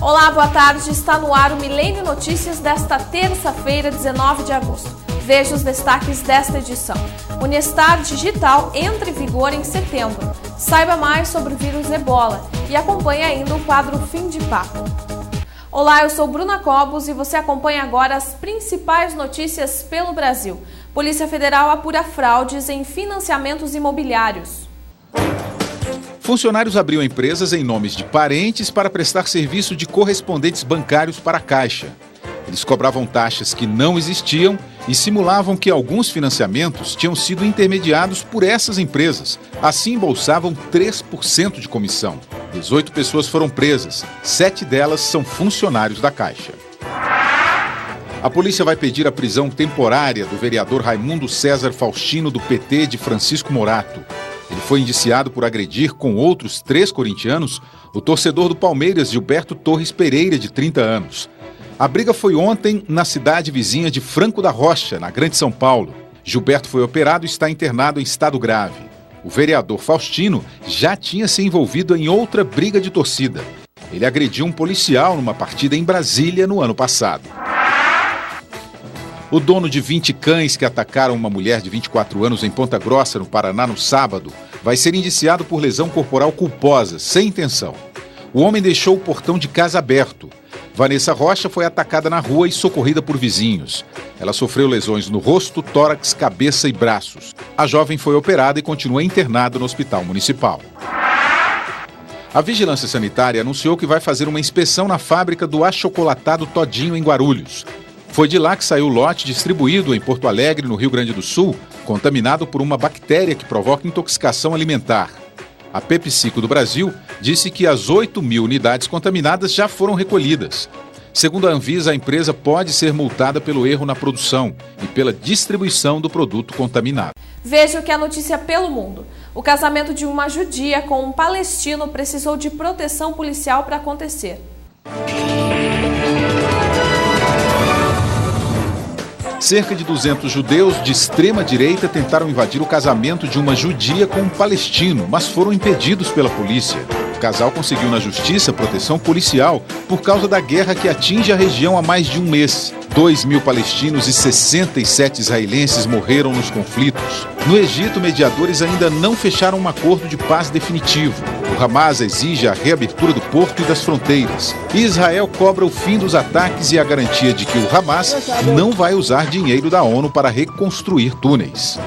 Olá, boa tarde. Está no ar o Milênio Notícias desta terça-feira, 19 de agosto. Veja os destaques desta edição. Unestar Digital entra em vigor em setembro. Saiba mais sobre o vírus Ebola e acompanhe ainda o quadro Fim de Papo. Olá, eu sou Bruna Cobos e você acompanha agora as principais notícias pelo Brasil. Polícia Federal apura fraudes em financiamentos imobiliários. Funcionários abriam empresas em nomes de parentes para prestar serviço de correspondentes bancários para a Caixa. Eles cobravam taxas que não existiam e simulavam que alguns financiamentos tinham sido intermediados por essas empresas. Assim, embolsavam 3% de comissão. 18 pessoas foram presas, 7 delas são funcionários da Caixa. A polícia vai pedir a prisão temporária do vereador Raimundo César Faustino, do PT de Francisco Morato. Ele foi indiciado por agredir com outros 3 corintianos o torcedor do Palmeiras, Gilberto Torres Pereira, de 30 anos. A briga foi ontem na cidade vizinha de Franco da Rocha, na Grande São Paulo. Gilberto foi operado e está internado em estado grave. O vereador Faustino já tinha se envolvido em outra briga de torcida. Ele agrediu um policial numa partida em Brasília no ano passado. O dono de 20 cães que atacaram uma mulher de 24 anos em Ponta Grossa, no Paraná, no sábado, vai ser indiciado por lesão corporal culposa, sem intenção. O homem deixou o portão de casa aberto. Vanessa Rocha foi atacada na rua e socorrida por vizinhos. Ela sofreu lesões no rosto, tórax, cabeça e braços. A jovem foi operada e continua internada no hospital municipal. A Vigilância Sanitária anunciou que vai fazer uma inspeção na fábrica do achocolatado Todinho, em Guarulhos. Foi de lá que saiu o lote distribuído em Porto Alegre, no Rio Grande do Sul, contaminado por uma bactéria que provoca intoxicação alimentar. A PepsiCo do Brasil disse que as 8.000 unidades contaminadas já foram recolhidas. Segundo a Anvisa, a empresa pode ser multada pelo erro na produção e pela distribuição do produto contaminado. Veja o que é notícia pelo mundo. O casamento de uma judia com um palestino precisou de proteção policial para acontecer. Cerca de 200 judeus de extrema-direita tentaram invadir o casamento de uma judia com um palestino, mas foram impedidos pela polícia. O casal conseguiu na justiça proteção policial por causa da guerra que atinge a região há mais de um mês. 2.000 palestinos e 67 israelenses morreram nos conflitos. No Egito, mediadores ainda não fecharam um acordo de paz definitivo. O Hamas exige a reabertura do porto e das fronteiras. E Israel cobra o fim dos ataques e a garantia de que o Hamas não vai usar dinheiro da ONU para reconstruir túneis.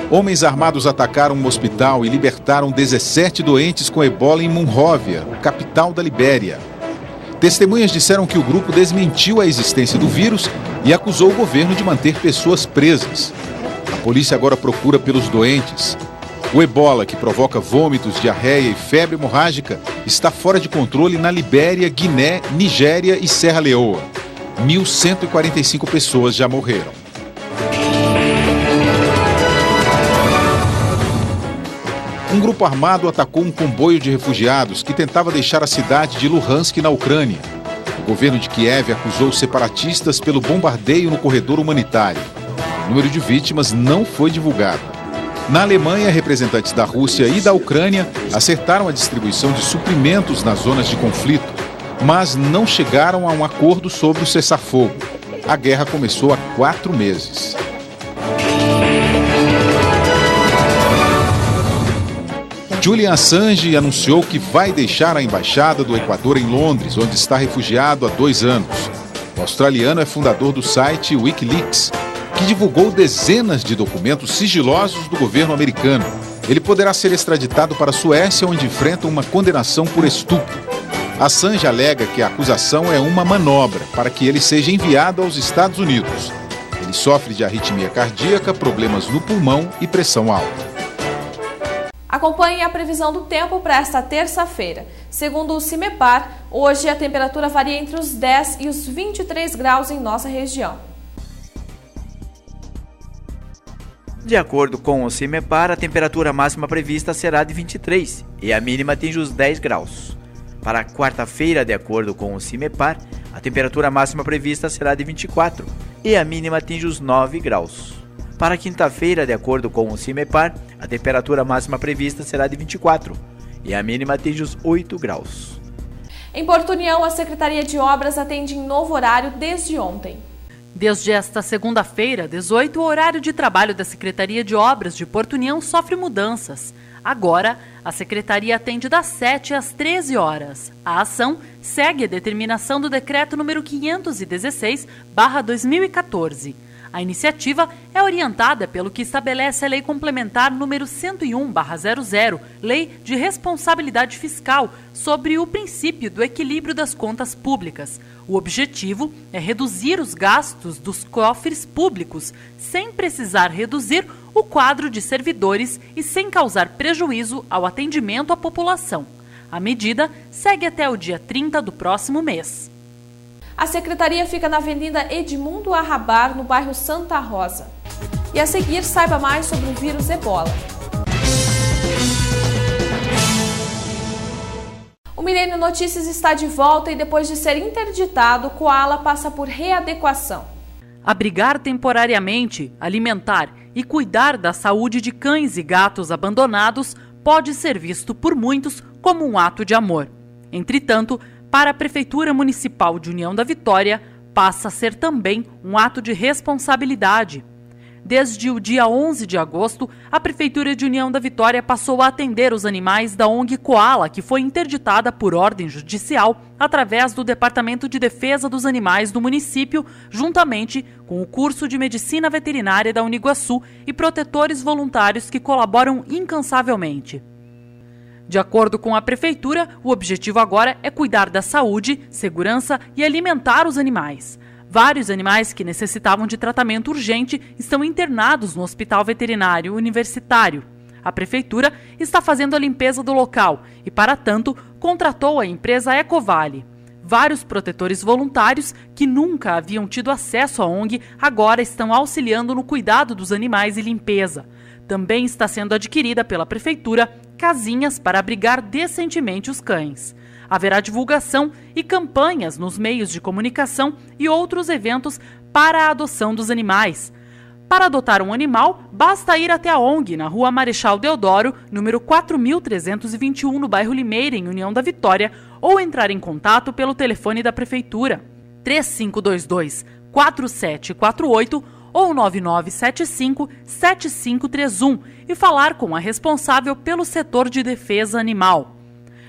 Homens armados atacaram um hospital e libertaram 17 doentes com ebola em Monróvia, capital da Libéria. Testemunhas disseram que o grupo desmentiu a existência do vírus e acusou o governo de manter pessoas presas. A polícia agora procura pelos doentes. O ebola, que provoca vômitos, diarreia e febre hemorrágica, está fora de controle na Libéria, Guiné, Nigéria e Serra Leoa. 1.145 pessoas já morreram. Um grupo armado atacou um comboio de refugiados que tentava deixar a cidade de Luhansk, na Ucrânia. O governo de Kiev acusou os separatistas pelo bombardeio no corredor humanitário. O número de vítimas não foi divulgado. Na Alemanha, representantes da Rússia e da Ucrânia acertaram a distribuição de suprimentos nas zonas de conflito, mas não chegaram a um acordo sobre o cessar-fogo. A guerra começou há 4 meses. Julian Assange anunciou que vai deixar a embaixada do Equador em Londres, onde está refugiado há 2 anos. O australiano é fundador do site Wikileaks, que divulgou dezenas de documentos sigilosos do governo americano. Ele poderá ser extraditado para a Suécia, onde enfrenta uma condenação por estupro. Assange alega que a acusação é uma manobra para que ele seja enviado aos Estados Unidos. Ele sofre de arritmia cardíaca, problemas no pulmão e pressão alta. Acompanhe a previsão do tempo para esta terça-feira. Segundo o CIMEPAR, hoje a temperatura varia entre os 10 e os 23 graus em nossa região. De acordo com o CIMEPAR, a temperatura máxima prevista será de 23 e a mínima atinge os 10 graus. Para a quarta-feira, de acordo com o CIMEPAR, a temperatura máxima prevista será de 24 e a mínima atinge os 9 graus. Para quinta-feira, de acordo com o CIMEPAR, a temperatura máxima prevista será de 24 e a mínima atinge os 8 graus. Em Porto União, a Secretaria de Obras atende em novo horário desde ontem. Desde esta segunda-feira, 18, o horário de trabalho da Secretaria de Obras de Porto União sofre mudanças. Agora, a Secretaria atende das 7 às 13 horas. A ação segue a determinação do Decreto número 516/2014. A iniciativa é orientada pelo que estabelece a Lei Complementar número 101/00, Lei de Responsabilidade Fiscal, sobre o princípio do equilíbrio das contas públicas. O objetivo é reduzir os gastos dos cofres públicos, sem precisar reduzir o quadro de servidores e sem causar prejuízo ao atendimento à população. A medida segue até o dia 30 do próximo mês. A secretaria fica na Avenida Edmundo Arrabar, no bairro Santa Rosa. E a seguir, saiba mais sobre o vírus Ebola. O Milênio Notícias está de volta e depois de ser interditado, o Koala passa por readequação. Abrigar temporariamente, alimentar e cuidar da saúde de cães e gatos abandonados pode ser visto por muitos como um ato de amor. Entretanto, para a Prefeitura Municipal de União da Vitória, passa a ser também um ato de responsabilidade. Desde o dia 11 de agosto, a Prefeitura de União da Vitória passou a atender os animais da ONG Koala, que foi interditada por ordem judicial através do Departamento de Defesa dos Animais do município, juntamente com o curso de Medicina Veterinária da Uniguaçu e protetores voluntários que colaboram incansavelmente. De acordo com a Prefeitura, o objetivo agora é cuidar da saúde, segurança e alimentar os animais. Vários animais que necessitavam de tratamento urgente estão internados no Hospital Veterinário Universitário. A Prefeitura está fazendo a limpeza do local e, para tanto, contratou a empresa Ecovale. Vários protetores voluntários que nunca haviam tido acesso à ONG agora estão auxiliando no cuidado dos animais e limpeza. Também está sendo adquirida pela Prefeitura casinhas para abrigar decentemente os cães. Haverá divulgação e campanhas nos meios de comunicação e outros eventos para a adoção dos animais. Para adotar um animal, basta ir até a ONG na Rua Marechal Deodoro, número 4321, no bairro Limeira, em União da Vitória, ou entrar em contato pelo telefone da Prefeitura 3522-4748 ou 9975-7531 e falar com a responsável pelo setor de defesa animal.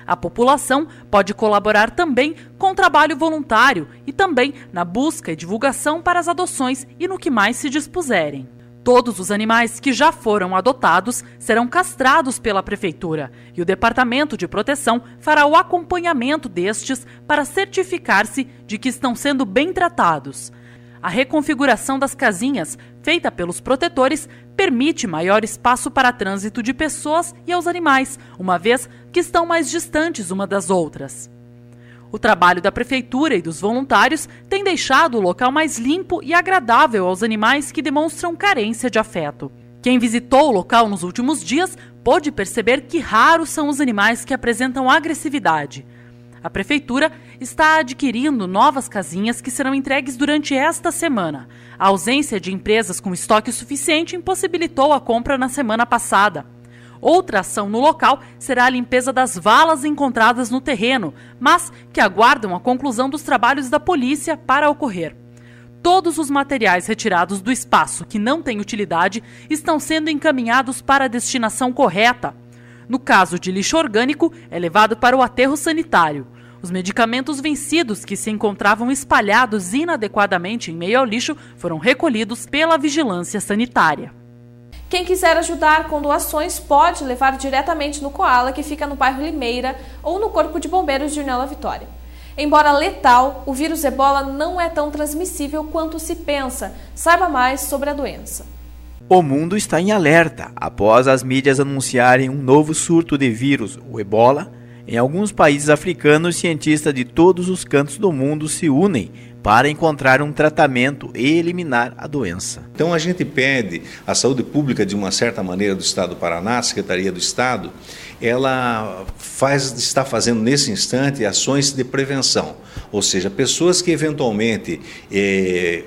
A população pode colaborar também com o trabalho voluntário e também na busca e divulgação para as adoções e no que mais se dispuserem. Todos os animais que já foram adotados serão castrados pela Prefeitura e o Departamento de Proteção fará o acompanhamento destes para certificar-se de que estão sendo bem tratados. A reconfiguração das casinhas, feita pelos protetores, permite maior espaço para trânsito de pessoas e aos animais, uma vez que estão mais distantes uma das outras. O trabalho da Prefeitura e dos voluntários tem deixado o local mais limpo e agradável aos animais que demonstram carência de afeto. Quem visitou o local nos últimos dias pôde perceber que raros são os animais que apresentam agressividade. A Prefeitura está adquirindo novas casinhas que serão entregues durante esta semana. A ausência de empresas com estoque suficiente impossibilitou a compra na semana passada. Outra ação no local será a limpeza das valas encontradas no terreno, mas que aguardam a conclusão dos trabalhos da polícia para ocorrer. Todos os materiais retirados do espaço que não têm utilidade estão sendo encaminhados para a destinação correta. No caso de lixo orgânico, é levado para o aterro sanitário. Os medicamentos vencidos que se encontravam espalhados inadequadamente em meio ao lixo foram recolhidos pela vigilância sanitária. Quem quiser ajudar com doações pode levar diretamente no Koala, que fica no bairro Limeira, ou no Corpo de Bombeiros de União da Vitória. Embora letal, o vírus Ebola não é tão transmissível quanto se pensa. Saiba mais sobre a doença. O mundo está em alerta após as mídias anunciarem um novo surto de vírus, o Ebola. Em alguns países africanos, cientistas de todos os cantos do mundo se unem para encontrar um tratamento e eliminar a doença. Então a gente pede à saúde pública, de uma certa maneira, do Estado do Paraná, a Secretaria do Estado, ela está fazendo nesse instante ações de prevenção, ou seja, pessoas que eventualmente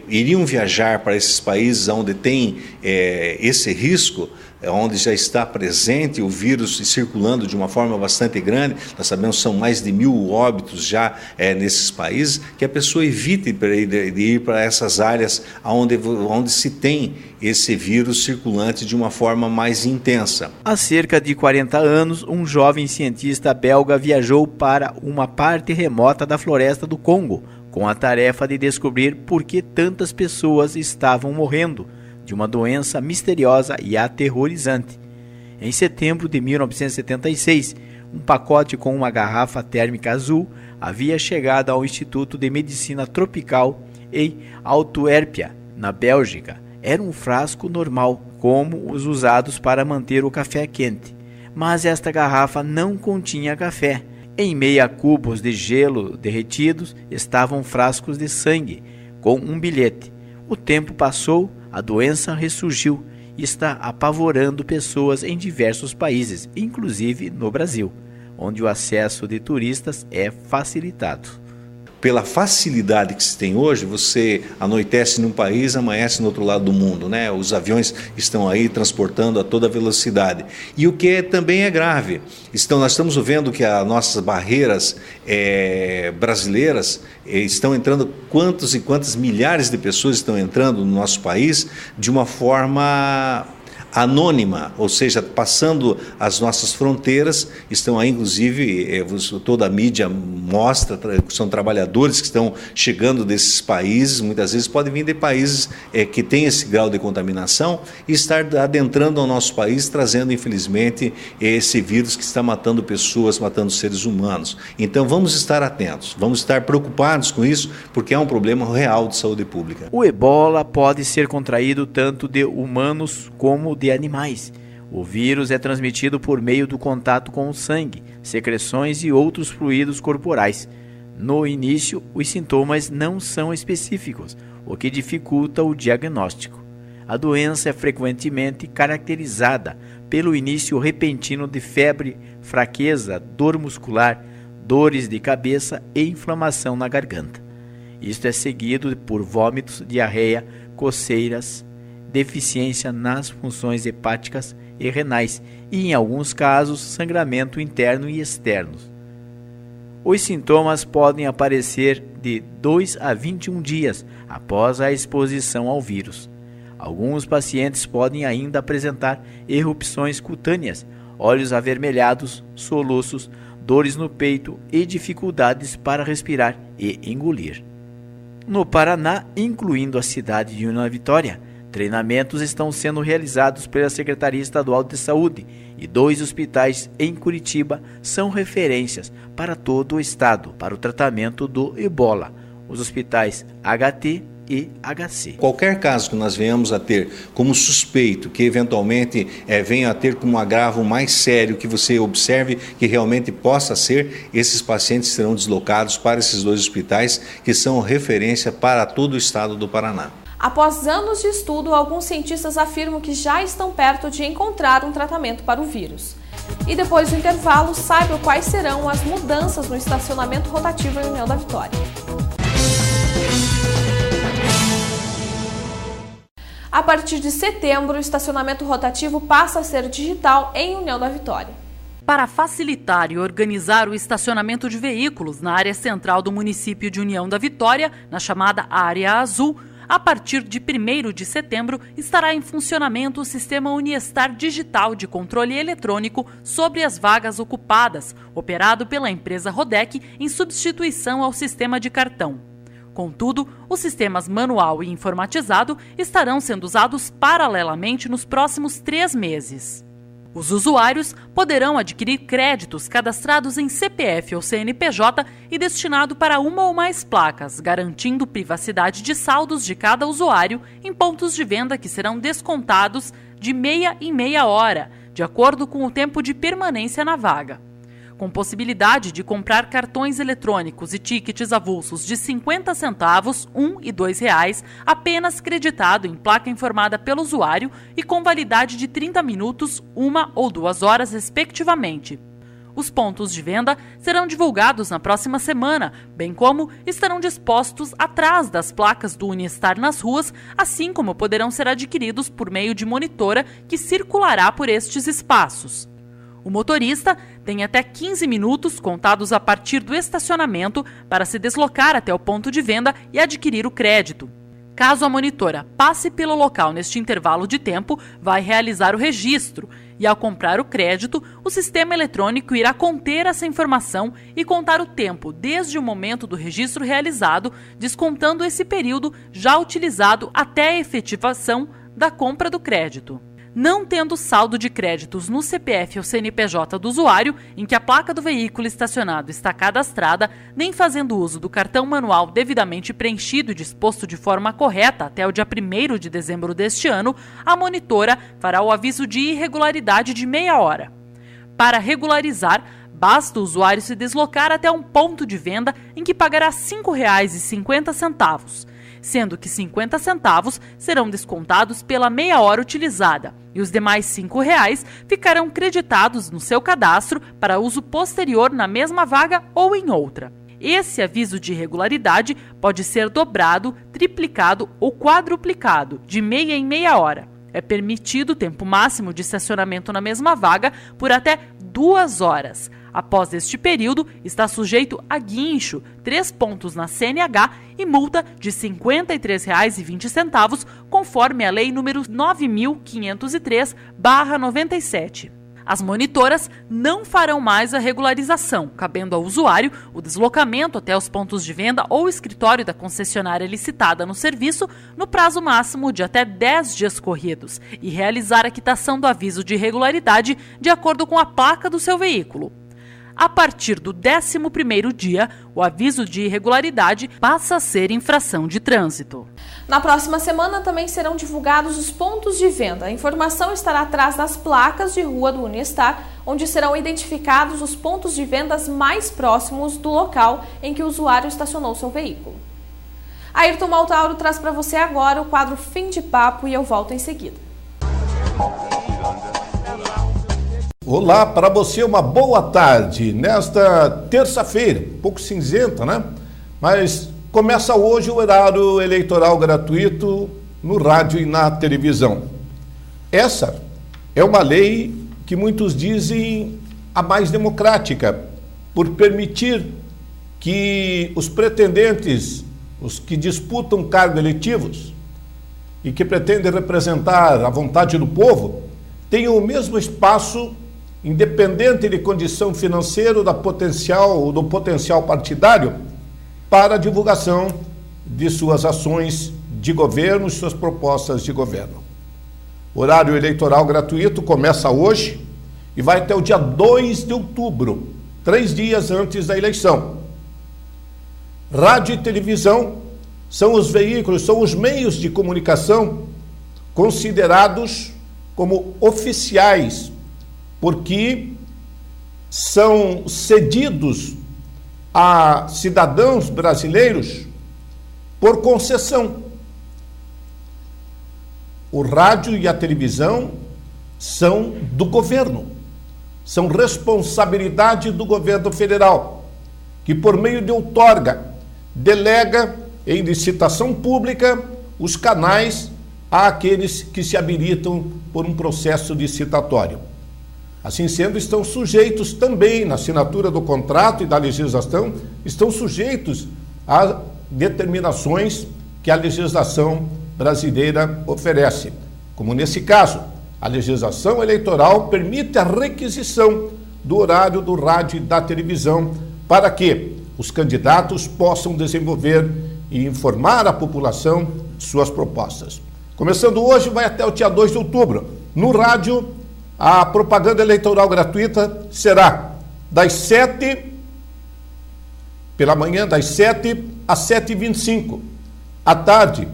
iriam viajar para esses países onde tem esse risco, onde já está presente o vírus circulando de uma forma bastante grande, nós sabemos que são mais de 1.000 óbitos já nesses países, que a pessoa evite de ir para essas áreas onde se tem esse vírus circulante de uma forma mais intensa. Há cerca de 40 anos, um jovem cientista belga viajou para uma parte remota da floresta do Congo, com a tarefa de descobrir por que tantas pessoas estavam morrendo de uma doença misteriosa e aterrorizante. Em setembro de 1976, um pacote com uma garrafa térmica azul havia chegado ao Instituto de Medicina Tropical em Antuérpia, na Bélgica. Era um frasco normal, como os usados para manter o café quente. Mas esta garrafa não continha café. Em meio a cubos de gelo derretidos estavam frascos de sangue, com um bilhete. O tempo passou, a doença ressurgiu e está apavorando pessoas em diversos países, inclusive no Brasil, onde o acesso de turistas é facilitado. Pela facilidade que se tem hoje, você anoitece num país, amanhece no outro lado do mundo, né? Os aviões estão aí transportando a toda velocidade. E o que também é grave, nós estamos vendo que as nossas barreiras brasileiras estão entrando, quantos e quantas milhares de pessoas estão entrando no nosso país de uma forma anônima, ou seja, passando as nossas fronteiras, estão aí inclusive, toda a mídia mostra, são trabalhadores que estão chegando desses países, muitas vezes podem vir de países que têm esse grau de contaminação e estar adentrando ao nosso país, trazendo infelizmente esse vírus que está matando pessoas, matando seres humanos. Então vamos estar atentos, vamos estar preocupados com isso, porque é um problema real de saúde pública. O ebola pode ser contraído tanto de humanos como de animais. O vírus é transmitido por meio do contato com o sangue, secreções e outros fluidos corporais. No início, os sintomas não são específicos, o que dificulta o diagnóstico. A doença é frequentemente caracterizada pelo início repentino de febre, fraqueza, dor muscular, dores de cabeça e inflamação na garganta. Isto é seguido por vômitos, diarreia, coceiras, deficiência nas funções hepáticas e renais e, em alguns casos, sangramento interno e externo. Os sintomas podem aparecer de 2 a 21 dias após a exposição ao vírus. Alguns pacientes podem ainda apresentar erupções cutâneas, olhos avermelhados, soluços, dores no peito e dificuldades para respirar e engolir. No Paraná, incluindo a cidade de União da Vitória, treinamentos estão sendo realizados pela Secretaria Estadual de Saúde e 2 hospitais em Curitiba são referências para todo o estado para o tratamento do ebola, os hospitais HT e HC. Qualquer caso que nós venhamos a ter como suspeito, que eventualmente venha a ter como um agravo mais sério, que você observe que realmente possa ser, esses pacientes serão deslocados para esses 2 hospitais que são referência para todo o estado do Paraná. Após anos de estudo, alguns cientistas afirmam que já estão perto de encontrar um tratamento para o vírus. E depois do intervalo, saiba quais serão as mudanças no estacionamento rotativo em União da Vitória. A partir de setembro, o estacionamento rotativo passa a ser digital em União da Vitória. Para facilitar e organizar o estacionamento de veículos na área central do município de União da Vitória, na chamada Área Azul, a partir de 1º de setembro estará em funcionamento o sistema Uniestar Digital de controle eletrônico sobre as vagas ocupadas, operado pela empresa Rodec em substituição ao sistema de cartão. Contudo, os sistemas manual e informatizado estarão sendo usados paralelamente nos próximos 3 meses. Os usuários poderão adquirir créditos cadastrados em CPF ou CNPJ e destinado para uma ou mais placas, garantindo privacidade de saldos de cada usuário em pontos de venda que serão descontados de meia em meia hora, de acordo com o tempo de permanência na vaga. com possibilidade de comprar cartões eletrônicos e tickets avulsos de 50 centavos, R$ 1 e R$ 2, apenas creditado em placa informada pelo usuário e com validade de 30 minutos, 1 ou 2 horas, respectivamente. Os pontos de venda serão divulgados na próxima semana, bem como estarão dispostos atrás das placas do Unistar nas ruas, assim como poderão ser adquiridos por meio de monitora que circulará por estes espaços. O motorista tem até 15 minutos contados a partir do estacionamento para se deslocar até o ponto de venda e adquirir o crédito. Caso a monitora passe pelo local neste intervalo de tempo, vai realizar o registro e, ao comprar o crédito, o sistema eletrônico irá conter essa informação e contar o tempo desde o momento do registro realizado, descontando esse período já utilizado até a efetivação da compra do crédito. Não tendo saldo de créditos no CPF ou CNPJ do usuário, em que a placa do veículo estacionado está cadastrada, nem fazendo uso do cartão manual devidamente preenchido e disposto de forma correta até o dia 1º de dezembro deste ano, a monitora fará o aviso de irregularidade de meia hora. Para regularizar, basta o usuário se deslocar até um ponto de venda em que pagará R$ 5,50, sendo que 50 centavos serão descontados pela meia hora utilizada e os demais R$ 5,00 ficarão creditados no seu cadastro para uso posterior na mesma vaga ou em outra. Esse aviso de irregularidade pode ser dobrado, triplicado ou quadruplicado, de meia em meia hora. É permitido tempo máximo de estacionamento na mesma vaga por até 2 horas. Após este período, está sujeito a guincho, 3 pontos na CNH e multa de R$ 53,20, conforme a Lei nº 9.503/97. As monitoras não farão mais a regularização, cabendo ao usuário o deslocamento até os pontos de venda ou escritório da concessionária licitada no serviço no prazo máximo de até 10 dias corridos e realizar a quitação do aviso de irregularidade de acordo com a placa do seu veículo. A partir do 11º dia, o aviso de irregularidade passa a ser infração de trânsito. Na próxima semana também serão divulgados os pontos de venda. A informação estará atrás das placas de rua do Unistar, onde serão identificados os pontos de vendas mais próximos do local em que o usuário estacionou seu veículo. Ayrton Maltauro traz para você agora o quadro Fim de Papo e eu volto em seguida. Olá, para você uma boa tarde, nesta terça-feira, um pouco cinzenta, né? Mas começa hoje o horário eleitoral gratuito no rádio e na televisão. Essa é uma lei que muitos dizem a mais democrática, por permitir que os pretendentes, os que disputam cargos eletivos e que pretendem representar a vontade do povo, tenham o mesmo espaço, independente de condição financeira do potencial partidário, para a divulgação de suas ações de governo e suas propostas de governo. O horário eleitoral gratuito começa hoje e vai até o dia 2 de outubro, 3 dias antes da eleição. Rádio e televisão são os veículos, são os meios de comunicação considerados como oficiais, porque são cedidos a cidadãos brasileiros por concessão. O rádio e a televisão são do governo, são responsabilidade do governo federal, que por meio de outorga delega em licitação pública os canais àqueles que se habilitam por um processo licitatório. Assim sendo, estão sujeitos também, na assinatura do contrato e da legislação, estão sujeitos a determinações que a legislação brasileira oferece. Como nesse caso, a legislação eleitoral permite a requisição do horário do rádio e da televisão para que os candidatos possam desenvolver e informar a população de suas propostas. Começando hoje, vai até o dia 2 de outubro. No rádio, a propaganda eleitoral gratuita será das 7 pela manhã, das 7 às 7h25. À tarde,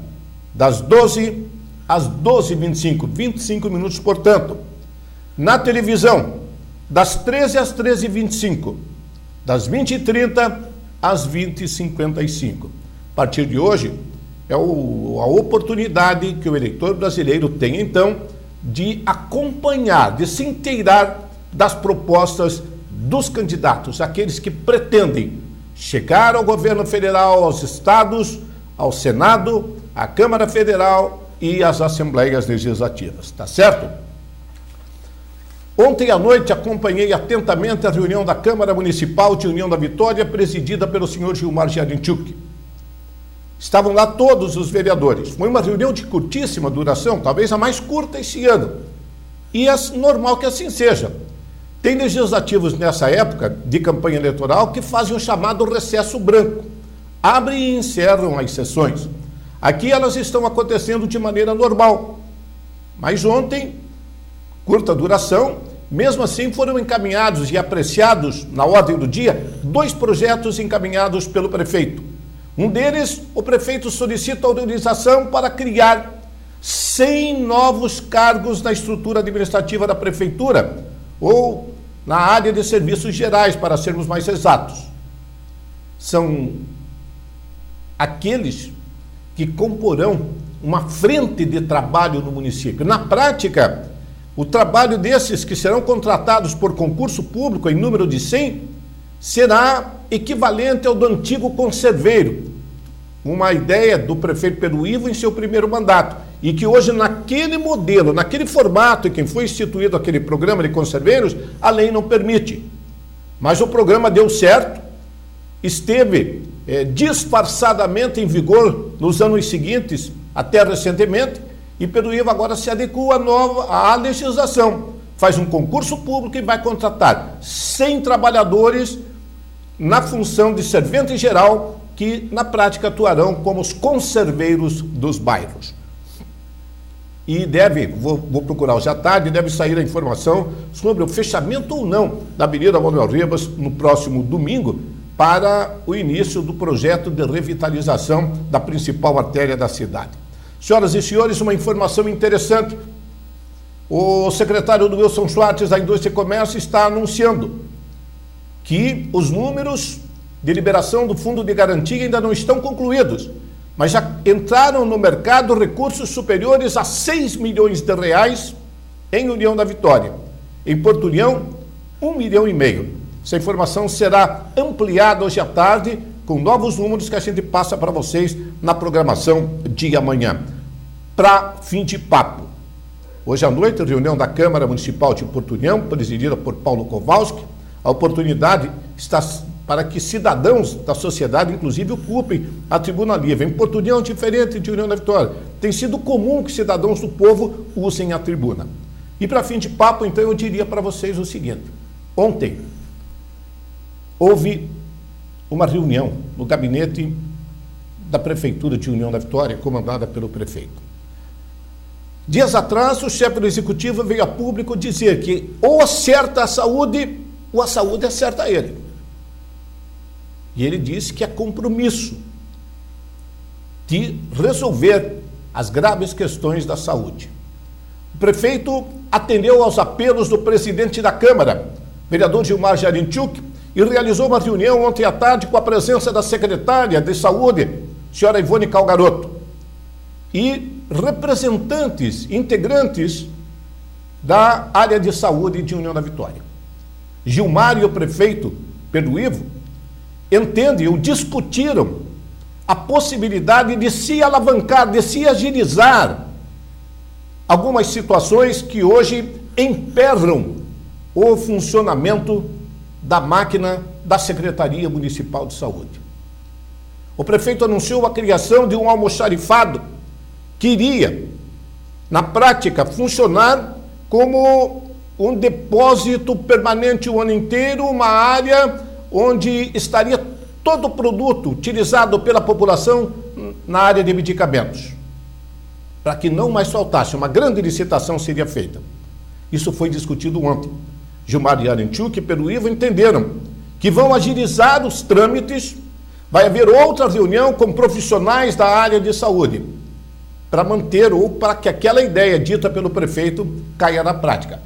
das 12 às 12h25, 25 minutos, portanto. Na televisão, das 13 às 13h25, das 20h30 às 20h55. A partir de hoje, é a oportunidade que o eleitor brasileiro tem, então, de acompanhar, de se inteirar das propostas dos candidatos, aqueles que pretendem chegar ao governo federal, aos estados, ao Senado, à Câmara Federal e às Assembleias Legislativas, tá certo? Ontem à noite acompanhei atentamente a reunião da Câmara Municipal de União da Vitória, presidida pelo senhor Gilmar Jarinchuk. Estavam lá todos os vereadores. Foi uma reunião de curtíssima duração, talvez a mais curta esse ano. E é normal que assim seja. Tem legislativos nessa época de campanha eleitoral que fazem o chamado recesso branco. Abrem e encerram as sessões. Aqui elas estão acontecendo de maneira normal. Mas ontem, curta duração, mesmo assim foram encaminhados e apreciados na ordem do dia 2 projetos encaminhados pelo prefeito. Um deles, o prefeito solicita autorização para criar 100 novos cargos na estrutura administrativa da prefeitura, ou na área de serviços gerais, para sermos mais exatos. São aqueles que comporão uma frente de trabalho no município. Na prática, o trabalho desses que serão contratados por concurso público em número de 100 será equivalente ao do antigo conserveiro, uma ideia do prefeito Pedro Ivo em seu primeiro mandato, e que hoje naquele modelo, naquele formato em que foi instituído aquele programa de conserveiros, a lei não permite. Mas o programa deu certo, esteve disfarçadamente em vigor nos anos seguintes, até recentemente, e Pedro Ivo agora se adequa à legislação, faz um concurso público e vai contratar 100 trabalhadores na função de servente geral, que na prática atuarão como os conserveiros dos bairros. E vou procurar hoje à tarde, deve sair a informação sobre o fechamento ou não da Avenida Manuel Ribas no próximo domingo, para o início do projeto de revitalização da principal artéria da cidade. Senhoras e senhores, uma informação interessante. O secretário do Wilson Schwartz da Indústria e Comércio está anunciando que os números de liberação do Fundo de Garantia ainda não estão concluídos, mas já entraram no mercado recursos superiores a 6 milhões de reais em União da Vitória. Em Porto União, 1,5 milhão. Essa informação será ampliada hoje à tarde com novos números que a gente passa para vocês na programação de amanhã. Para fim de papo, hoje à noite, reunião da Câmara Municipal de Porto União, presidida por Paulo Kowalski. A oportunidade está para que cidadãos da sociedade, inclusive, ocupem a tribuna livre. Em Porto União, diferente de União da Vitória, tem sido comum que cidadãos do povo usem a tribuna. E para fim de papo, então, eu diria para vocês o seguinte. Ontem, houve uma reunião no gabinete da Prefeitura de União da Vitória, comandada pelo prefeito. Dias atrás, o chefe do Executivo veio a público dizer que ou acerta a saúde, ou a saúde acerta ele. E ele disse que é compromisso de resolver as graves questões da saúde. O prefeito atendeu aos apelos do presidente da Câmara, vereador Gilmar Jarinchuk, e realizou uma reunião ontem à tarde com a presença da secretária de Saúde, senhora Ivone Calgaroto, e representantes, integrantes da área de saúde de União da Vitória. Gilmar e o prefeito Pedro Ivo entendem ou discutiram a possibilidade de se alavancar, de se agilizar algumas situações que hoje emperram o funcionamento da máquina da Secretaria Municipal de Saúde. O prefeito anunciou a criação de um almoxarifado que iria, na prática, funcionar como um depósito permanente o ano inteiro, uma área onde estaria todo o produto utilizado pela população na área de medicamentos, para que não mais faltasse. Uma grande licitação seria feita. Isso foi discutido ontem. Gilmar Jarinchuk e Pedro Ivo entenderam que vão agilizar os trâmites. Vai haver outra reunião com profissionais da área de saúde, para manter ou para que aquela ideia dita pelo prefeito caia na prática.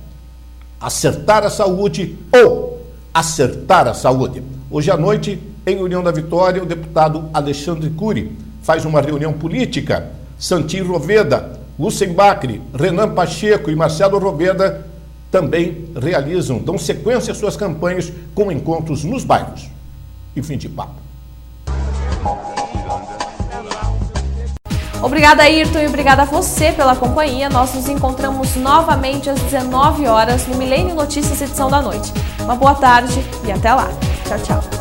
Acertar a saúde ou acertar a saúde. Hoje à noite, em União da Vitória, o deputado Alexandre Cury faz uma reunião política. Santim Roveda, Lucem Bacri, Renan Pacheco e Marcelo Roveda também dão sequência às suas campanhas com encontros nos bairros. E fim de papo. Obrigada, Ayrton, e obrigada a você pela companhia. Nós nos encontramos novamente às 19 horas no Milênio Notícias, edição da noite. Uma boa tarde e até lá. Tchau, tchau.